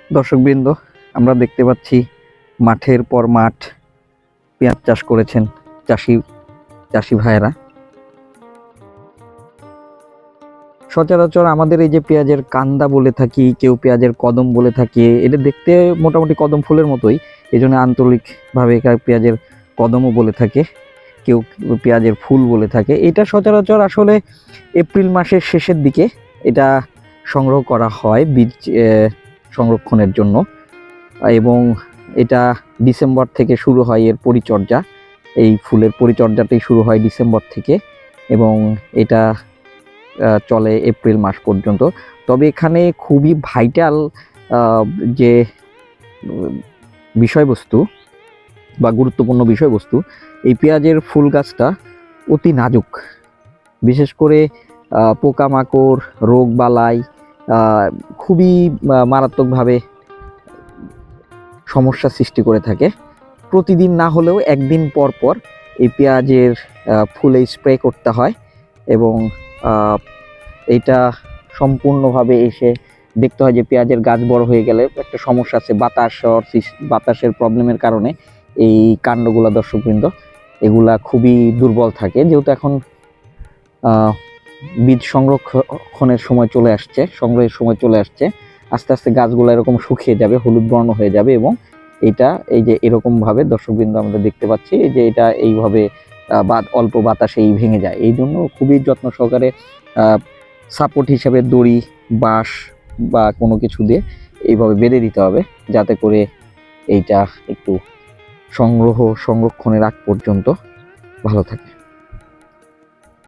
দর্শকবৃন্দ, আমরা দেখতে পাচ্ছি মাঠের পর মাঠ পেঁয়াজ চাষ করেছেন চাষি ভাইয়েরা। সচরাচর আমাদের এই যে পেঁয়াজের কান্দা বলে থাকি, কেউ পেঁয়াজের কদম বলে থাকে, এটা দেখতে মোটামুটি কদম ফুলের মতোই, এই জন্য আন্তরিকভাবে পেঁয়াজের কদমও বলে থাকে, কেউ পেঁয়াজের ফুল বলে থাকে। এটা সচরাচর আসলে এপ্রিল মাসের শেষের দিকে এটা সংগ্রহ করা হয় বীজ সংরক্ষণের জন্য, এবং এটা ডিসেম্বর থেকে শুরু হয় এর পরিচর্যা। এই ফুলের পরিচর্যাটাই শুরু হয় ডিসেম্বর থেকে এবং এটা চলে এপ্রিল মাস পর্যন্ত। তবে এখানে খুবই ভাইটাল যে বিষয়বস্তু বা গুরুত্বপূর্ণ বিষয়বস্তু, এই পেঁয়াজের ফুল গাছটা অতি নাজুক। বিশেষ করে পোকামাকড়, রোগ বালাই খুবই মারাত্মকভাবে সমস্যা সৃষ্টি করে থাকে। প্রতিদিন না হলেও একদিন পর পর এই পেঁয়াজের ফুলে স্প্রে করতে হয় এবং এটা সম্পূর্ণভাবে এসে দেখতে হয় যে পেঁয়াজের গাছ বড় হয়ে গেলে একটা সমস্যা আছে, বাতাসের প্রবলেমের কারণে এই কাণ্ডগুলা, দর্শকবৃন্দ, এগুলা খুবই দুর্বল থাকে। যেহেতু এখন বীজ সংরক্ষণের সময় চলে আসছে, সংগ্রহের সময় চলে আসছে, আস্তে আস্তে গাছগুলো এরকম শুকিয়ে যাবে, হলুদ বর্ণ হয়ে যাবে এবং এটা এই যে এরকম ভাবে দর্শকবৃন্দ আমরা দেখতে পাচ্ছি যে এটা এইভাবে অল্প বাতাসেই ভেঙে যায়। এই জন্য খুবই যত্ন সহকারে সাপোর্ট হিসাবে দড়ি, বাঁশ বা কোনো কিছু দিয়ে এইভাবে বেঁধে দিতে হবে, যাতে করে এইটা একটু সংরক্ষণের আগ পর্যন্ত ভালো থাকে।